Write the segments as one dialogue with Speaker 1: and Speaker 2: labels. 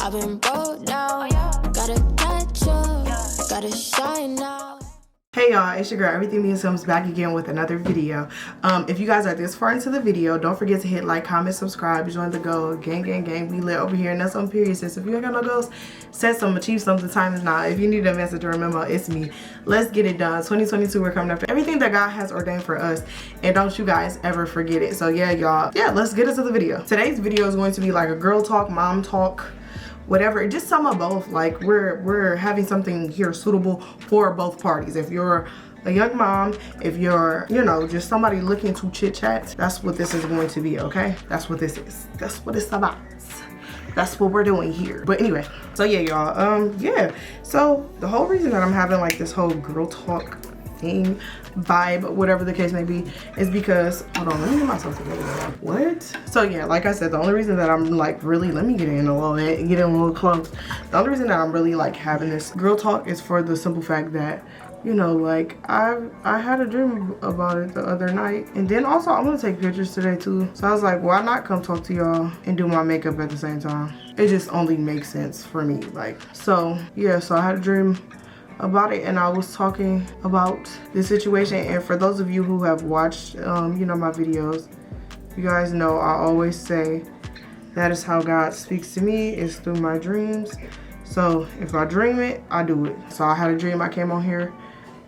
Speaker 1: I've been broke now. Gotta catch up, gotta shine now.
Speaker 2: Hey y'all, it's your girl Everything Being Sims back again with another video. If you guys are this far into the video, don't forget to hit like, comment, subscribe, join the goal. Gang, gang, gang, we lit over here, and that's on period. Sis, if you ain't got no goals, set some, achieve something. Time is now. If you need a message, remember, it's me. Let's get it done. 2022, we're coming up. Everything that God has ordained for us, and don't you guys ever forget it. So yeah, y'all, let's get into the video. Today's video is going to be like a girl talk, mom talk, whatever, just some of both. Like we're having something here suitable for both parties. If you're a young mom, if you're, you know, just somebody looking to chit chat, that's what this is going to be. Okay, that's what this is. That's what it's about. That's what we're doing here. But anyway, so yeah, y'all, so the whole reason that I'm having like this whole girl talk thing, vibe, whatever the case may be, is because, hold on, let me get myself together. What? So yeah, like I said, the only reason that I'm like really, let me get in a little bit, get in a little close. The only reason that I'm really like having this girl talk is for the simple fact that, you know, like I had a dream about it the other night, and then also I'm gonna take pictures today too. So I was like, why not come talk to y'all and do my makeup at the same time? It just only makes sense for me. Like, so yeah, so I had a dream about it, and I was talking about the situation. And for those of you who have watched you know, my videos, you guys know I always say that is how God speaks to me, is through my dreams. So if I dream it, I do it. So I had a dream, I came on here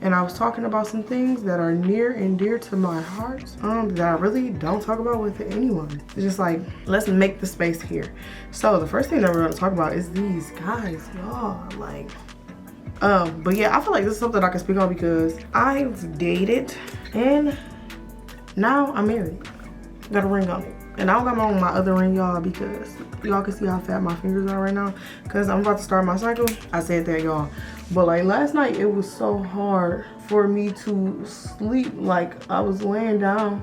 Speaker 2: and I was talking about some things that are near and dear to my heart, that I really don't talk about with anyone. It's just like, let's make the space here. So the first thing that we're going to talk about is these guys, y'all. Like, but yeah, I feel like this is something I can speak on because I've dated and now I'm married. Got a ring on it. And I don't got my other ring, y'all, because y'all can see how fat my fingers are right now, because I'm about to start my cycle. I said that, y'all. But like last night, it was so hard for me to sleep. Like I was laying down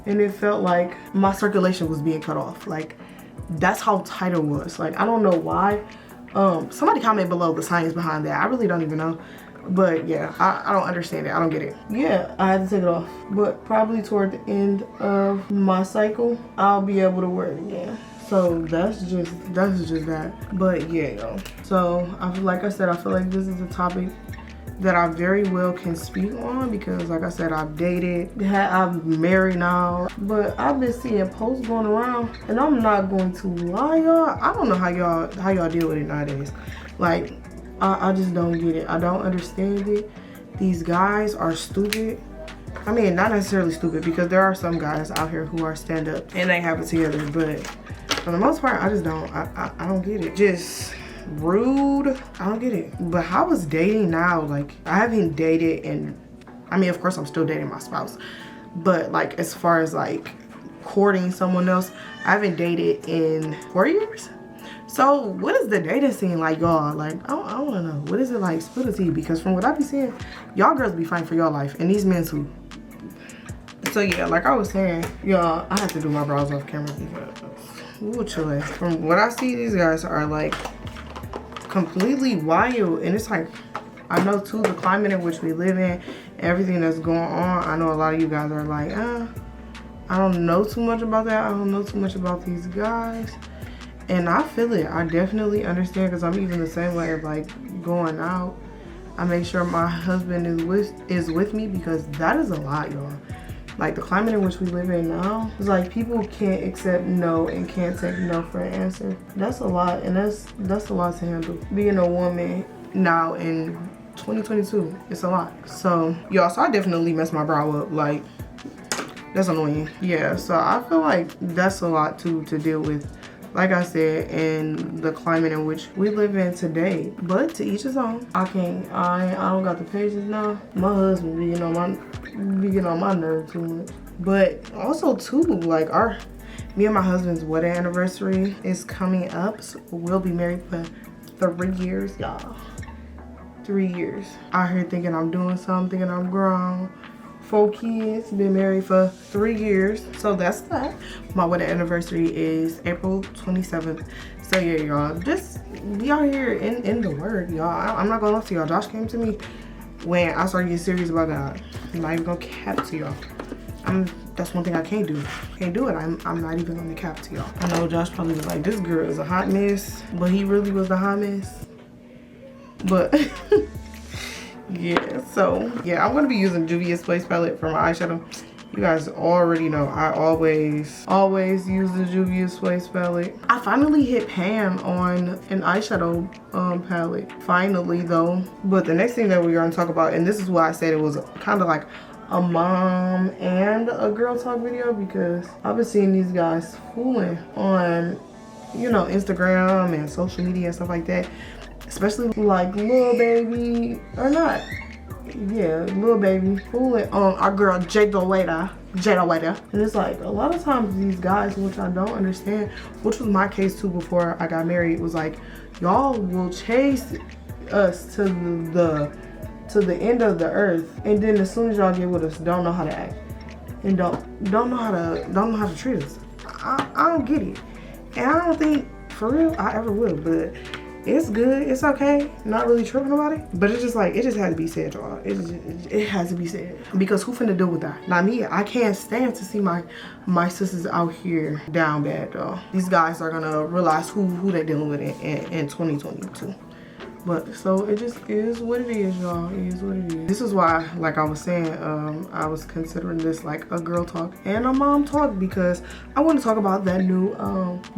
Speaker 2: and it felt like my circulation was being cut off. Like that's how tight it was. Like I don't know why. Somebody comment below the science behind that. I really don't even know. But yeah, I don't understand it. I don't get it. Yeah, I had to take it off. But probably toward the end of my cycle, I'll be able to wear it again. So that's just that. But yeah, y'all. So like I said, I feel like this is a topic that I very well can speak on because, like I said, I've dated, I'm married now, but I've been seeing posts going around, and I'm not going to lie, y'all. I don't know how y'all deal with it nowadays. Like, I just don't get it. I don't understand it. These guys are stupid. I mean, not necessarily stupid, because there are some guys out here who are stand up and they have it together, but for the most part, I just don't. I don't get it. Just rude. I don't get it. But how is dating now? Like, I haven't dated, and I mean, of course I'm still dating my spouse, but like as far as like courting someone else, I haven't dated in 4 years. So what is the dating scene like, y'all? Like, I want to know, what is it like? Spill the tea, because from what I be seeing, y'all girls be fighting for your life, and these men too. So yeah, like I was saying, y'all, I have to do my brows off camera because from what I see, these guys are like completely wild. And it's like, I know too, the climate in which we live in, everything that's going on, I know a lot of you guys are like, I don't know too much about that. I don't know too much about these guys. And I feel it. I definitely understand, because I'm even the same way of like going out. I make sure my husband is with me, because that is a lot, y'all. Like the climate in which we live in now, it's like people can't accept no and can't take no for an answer. That's a lot, and that's a lot to handle. Being a woman now in 2022, it's a lot. So y'all, so I definitely messed my brow up. Like, that's annoying. Yeah, so I feel like that's a lot too to deal with, like I said, in the climate in which we live in today. But to each his own. I don't got the patience now. My husband be getting on my nerve too much. But also too, like me and my husband's wedding anniversary is coming up. So we'll be married for 3 years, y'all. 3 years. Out here thinking I'm doing something, thinking I'm grown. 4 kids, been married for 3 years. So that's that. My wedding anniversary is April 27th. So yeah, y'all, just be out here in the word, y'all. I'm not gonna lie to y'all. Josh came to me when I started getting serious about God. I'm not even gonna cap to y'all. I'm that's one thing I can't do. Can't do it. I'm not even gonna cap to y'all. I know Josh probably was like, this girl is a hot mess, but he really was the hot mess. But yeah, so yeah, I'm gonna be using Juvia's Place palette for my eyeshadow. You guys already know I always use the Juvia's Place palette. I finally hit pan on an eyeshadow palette. Finally though. But the next thing that we're gonna talk about, and this is why I said it was kind of like a mom and a girl talk video, because I've been seeing these guys fooling on, you know, Instagram and social media and stuff like that. Especially like Lil Baby, or not. Yeah, Lil Baby fooling on our girl Jada Waiter. And it's like a lot of times these guys, which I don't understand, which was my case too before I got married, was like, y'all will chase us to the end of the earth, and then as soon as y'all get with us, don't know how to act and don't know how to treat us. I don't get it, and I don't think for real I ever will. But it's good, it's okay, not really tripping about it. But it's just like, it just had to be said, y'all. It has to be said, because who finna deal with that? Not me. I can't stand to see my sisters out here down bad, though. These guys are gonna realize who they're dealing with in 2022. But so it just is what it is, y'all. It is what it is. This is why, like I was saying, I was considering this like a girl talk and a mom talk, because I want to talk about that new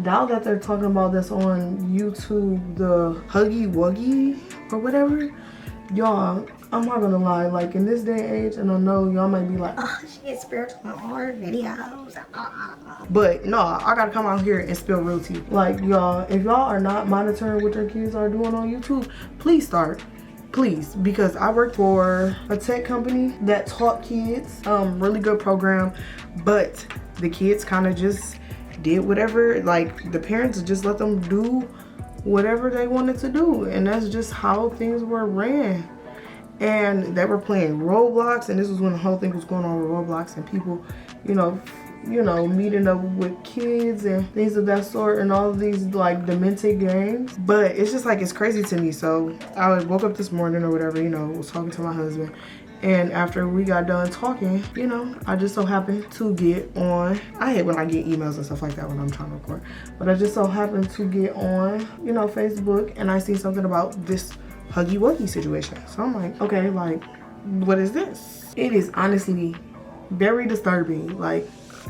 Speaker 2: doll that they're talking about that's on YouTube, the Huggy Wuggy or whatever. Y'all, I'm not gonna lie, like in this day and age, and I know y'all might be like, oh, she gets spiritual art videos. But no, I gotta come out here and spill real tea. Like, y'all, if y'all are not monitoring what your kids are doing on YouTube, please start. Please, because I work for a tech company that taught kids, really good program, but the kids kind of just did whatever, like the parents just let them do whatever they wanted to do, and that's just how things were ran. And they were playing Roblox, and this was when the whole thing was going on with Roblox, and people, you know, meeting up with kids and things of that sort, and all of these like demented games. But it's just like, it's crazy to me. So I woke up this morning or whatever, you know, was talking to my husband, and after we got done talking, you know, I just so happened to get on, I hate when I get emails and stuff like that when I'm trying to record, but I just so happened to get on, you know, Facebook, and I see something about this Huggy Wuggy situation. So I'm like, okay, like, what is this? It is honestly very disturbing. Like,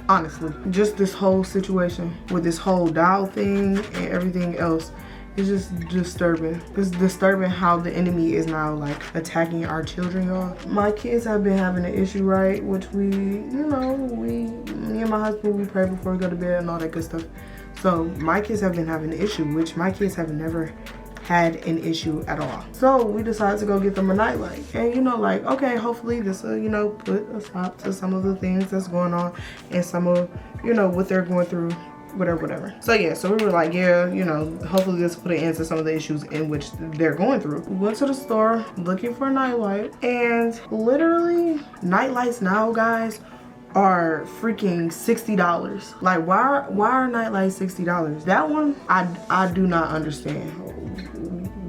Speaker 2: honestly, just this whole situation with this whole doll thing and everything else is just disturbing. It's disturbing how the enemy is now like attacking our children, y'all. My kids have been having an issue, right? Which we, you know, me and my husband, we pray before we go to bed and all that good stuff. So my kids have been having an issue, which my kids have never had an issue at all. So we decided to go get them a nightlight, and you know, like, okay, hopefully this will, you know, put a stop to some of the things that's going on and some of, you know, what they're going through, whatever. So yeah, so we were like, yeah, you know, hopefully this will put an end to some of the issues in which they're going through. We went to the store looking for a nightlight, and literally nightlights now, guys, are freaking $60. Like, why are nightlights $60? That one I do not understand.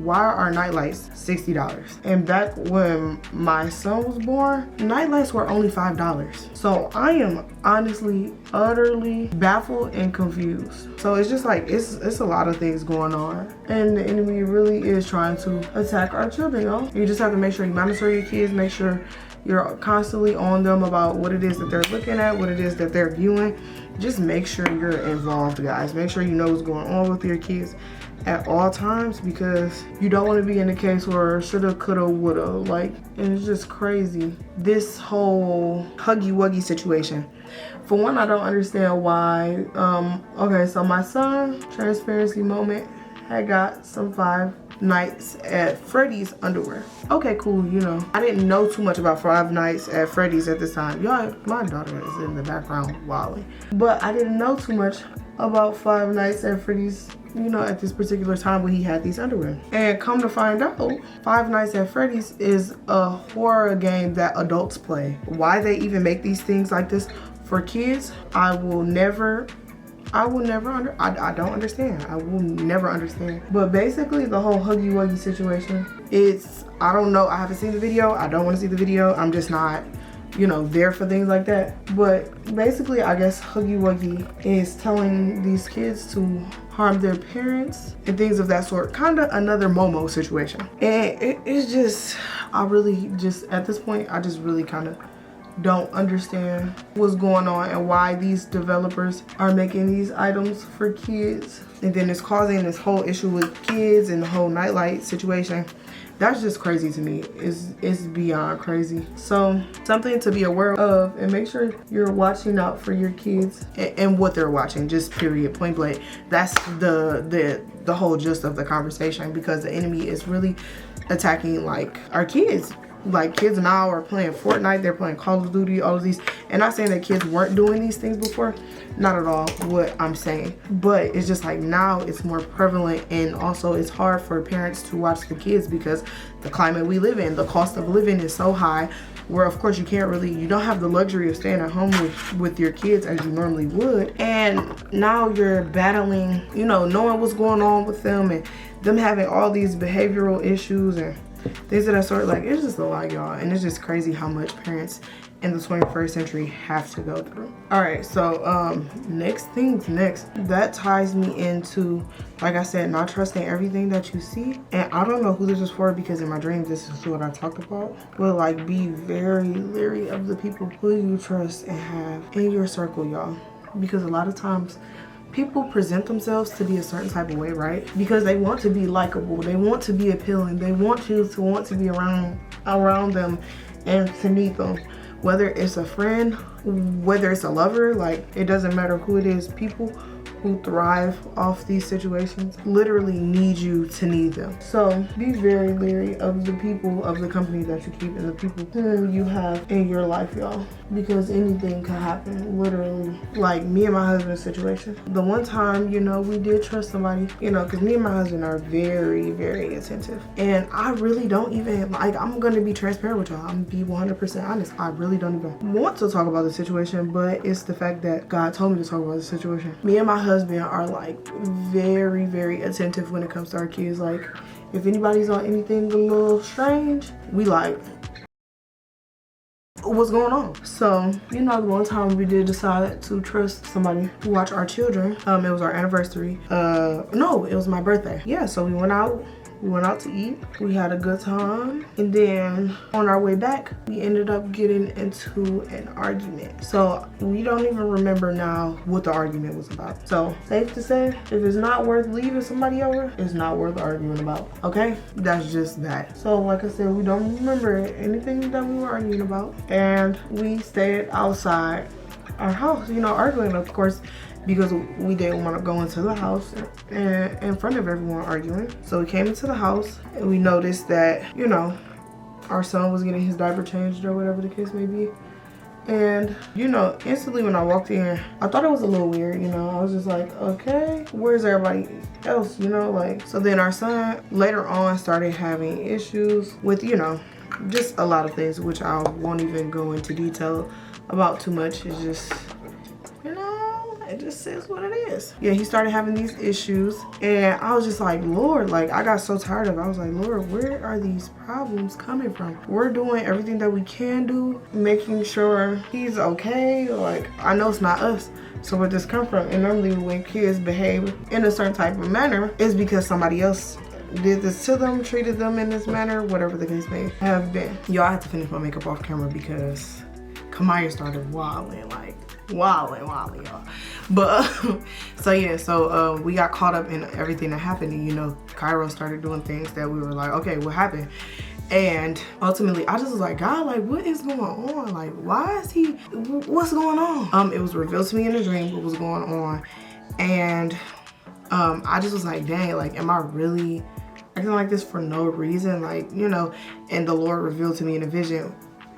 Speaker 2: Why are nightlights $60? And back when my son was born, nightlights were only $5. So I am honestly utterly baffled and confused. So it's just like, it's a lot of things going on, and the enemy really is trying to attack our children, y'all. You just have to make sure you monitor your kids, make sure you're constantly on them about what it is that they're looking at, what it is that they're viewing. Just make sure you're involved, guys. Make sure you know what's going on with your kids at all times, because you don't want to be in a case where shoulda, coulda, woulda. Like, and it's just crazy. This whole Huggy Wuggy situation. For one, I don't understand why. Okay, so my son, transparency moment, had got some 5 Nights at Freddy's underwear. Okay, cool, you know. I didn't know too much about 5 Nights at Freddy's at this time. Y'all, my daughter is in the background wilding. But I didn't know too much about 5 Nights at Freddy's, you know, at this particular time when he had these underwear. And come to find out, 5 Nights at Freddy's is a horror game that adults play. Why they even make these things like this for kids, I don't understand. I will never understand. But basically, the whole Huggy Wuggy situation, I don't know. I haven't seen the video. I don't want to see the video. I'm just not you know, there for things like that. But basically, I guess Huggy Wuggy is telling these kids to harm their parents and things of that sort. Kind of another Momo situation. And it's just, I really just, at this point, I just really kind of don't understand what's going on and why these developers are making these items for kids. And then it's causing this whole issue with kids and the whole nightlight situation. That's just crazy to me. It's beyond crazy. So something to be aware of, and make sure you're watching out for your kids and what they're watching, just period, point blank. That's the whole gist of the conversation, because the enemy is really attacking like our kids. Like, kids now are playing Fortnite, they're playing Call of Duty, all of these. And not saying that kids weren't doing these things before, not at all what I'm saying, but it's just like now it's more prevalent, and also it's hard for parents to watch the kids because the climate we live in, the cost of living is so high, where of course you don't have the luxury of staying at home with your kids as you normally would. And now you're battling, you know, knowing what's going on with them and them having all these behavioral issues and things of that sort. Like, it's just a lot, y'all, and it's just crazy how much parents in the 21st century have to go through. All right, so next things next, that ties me into, like I said, not trusting everything that you see. And I don't know who this is for, because in my dreams this is what I talked about, but like, be very leery of the people who you trust and have in your circle, y'all, because a lot of times people present themselves to be a certain type of way, right? Because they want to be likable, they want to be appealing, they want you to want to be around them and to meet them. Whether it's a friend, whether it's a lover, like, it doesn't matter who it is. People who thrive off these situations literally need you to need them. So be very leery of the people, of the company that you keep, and the people whom you have in your life, y'all, because anything can happen, literally. Like me and my husband's situation. The one time, you know, we did trust somebody, you know, because me and my husband are very, very attentive, and I really don't even, like, I'm gonna be transparent with y'all, I'm gonna be 100% honest, I really don't even want to talk about the situation, but it's the fact that God told me to talk about the situation. Me and my husband are like very, very attentive when it comes to our kids. Like, if anybody's on anything a little strange, we like, what's going on? So, you know, the one time we did decide to trust somebody to watch our children. It was our anniversary. No, it was my birthday. Yeah, so we went out to eat, we had a good time, and then on our way back we ended up getting into an argument. So we don't even remember now what the argument was about. So safe to say, if it's not worth leaving somebody over, it's not worth arguing about. Okay, that's just that. So like I said, we don't remember anything that we were arguing about, and we stayed outside our house, you know, arguing, of course, because we didn't want to go into the house and in front of everyone arguing. So we came into the house and we noticed that, you know, our son was getting his diaper changed or whatever the case may be. And, you know, instantly when I walked in, I thought it was a little weird, you know. I was just like, okay, where's everybody else, you know? Like, so then our son later on started having issues with, you know, just a lot of things, which I won't even go into detail about too much. It's just, you know, it just is what it is. Yeah, he started having these issues, and I was just like, Lord, like, I got so tired of it. I was like, Lord, where are these problems coming from? We're doing everything that we can do, making sure he's okay. Like, I know it's not us, so where this come from? And normally when kids behave in a certain type of manner, it's because somebody else did this to them, treated them in this manner, whatever the case may have been. Y'all, I have to finish my makeup off camera because Kamaya started wilding, like wilding, y'all. But so yeah, so we got caught up in everything that happened, and you know, Cairo started doing things that we were like, okay, what happened? And ultimately I just was like, God, like, what is going on? Like, why is he, what's going on? It was revealed to me in a dream what was going on, and I just was like, dang, like, am I really acting like this for no reason? Like, you know, and the Lord revealed to me in a vision,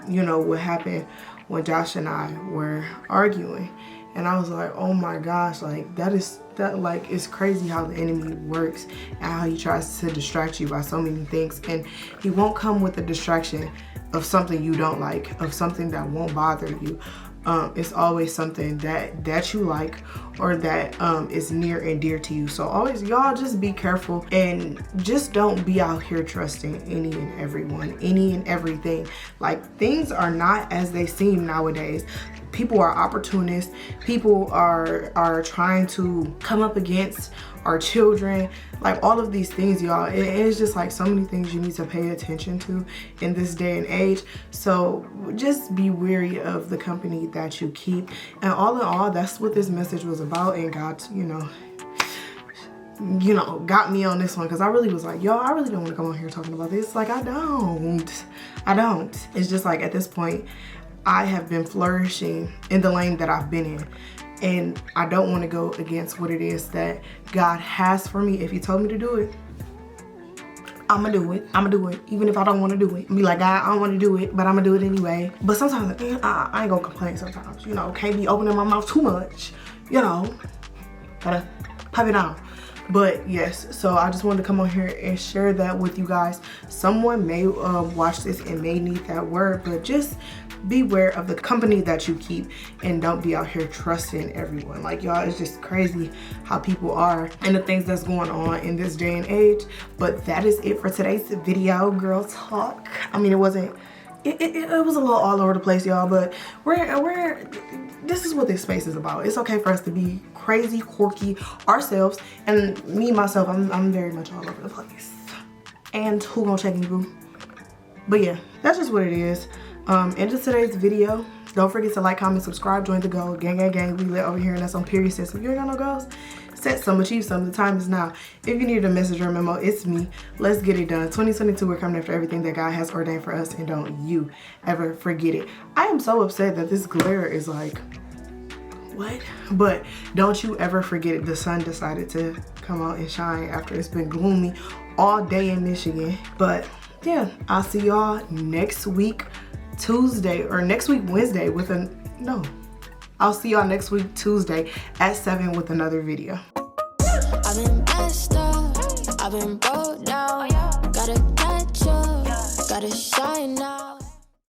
Speaker 2: you know, what happened when Josh and I were arguing. And I was like, oh my gosh, like, like, it's crazy how the enemy works and how he tries to distract you by so many things. And he won't come with a distraction of something you don't like, of something that won't bother you, it's always something that you like or that is near and dear to you. So always, y'all, just be careful and just don't be out here trusting any and everyone, any and everything. Like, things are not as they seem nowadays. People are opportunists. People are trying to come up against our children. Like, all of these things, y'all. It's just like so many things you need to pay attention to in this day and age. So just be wary of the company that you keep. And all in all, that's what this message was about. And God, you know, got me on this one, because I really was like, yo, I really don't want to come on here talking about this. Like, I don't. It's just like, at this point, I have been flourishing in the lane that I've been in, and I don't want to go against what it is that God has for me. If he told me to do it, I'm gonna do it. Even if I don't want to do it, be like, God, I don't want to do it, but I'm gonna do it anyway. But sometimes I ain't gonna complain sometimes, can't be opening my mouth too much, gotta pipe it down. But yes, so I just wanted to come on here and share that with you guys. Someone may watch this and may need that word, but just beware of the company that you keep, and don't be out here trusting everyone. Like, y'all, it's just crazy how people are and the things that's going on in this day and age. But that is it for today's video, girl talk. I mean, it was a little all over the place, y'all, but this is what this space is about. It's okay for us to be crazy, quirky ourselves, and me, myself, I'm very much all over the place. And who gonna check me, boo? But yeah, that's just what it is. End of today's video. Don't forget to like, comment, subscribe, join the Go Gang Gang Gang. We lit over here, and that's on period. If you ain't got no goals, set some, achieve some. The time is now. If you need a message or a memo, it's me. Let's get it done. 2022, we're coming after everything that God has ordained for us, and don't you ever forget it. I am so upset that this glare is like, what? But don't you ever forget it. The sun decided to come out and shine after it's been gloomy all day in Michigan. But yeah, I'll see y'all next week Tuesday, or next week Wednesday with I'll see y'all next week Tuesday at 7 with another video.
Speaker 1: I've been messed up, I've been broke down, gotta catch up, gotta shine now.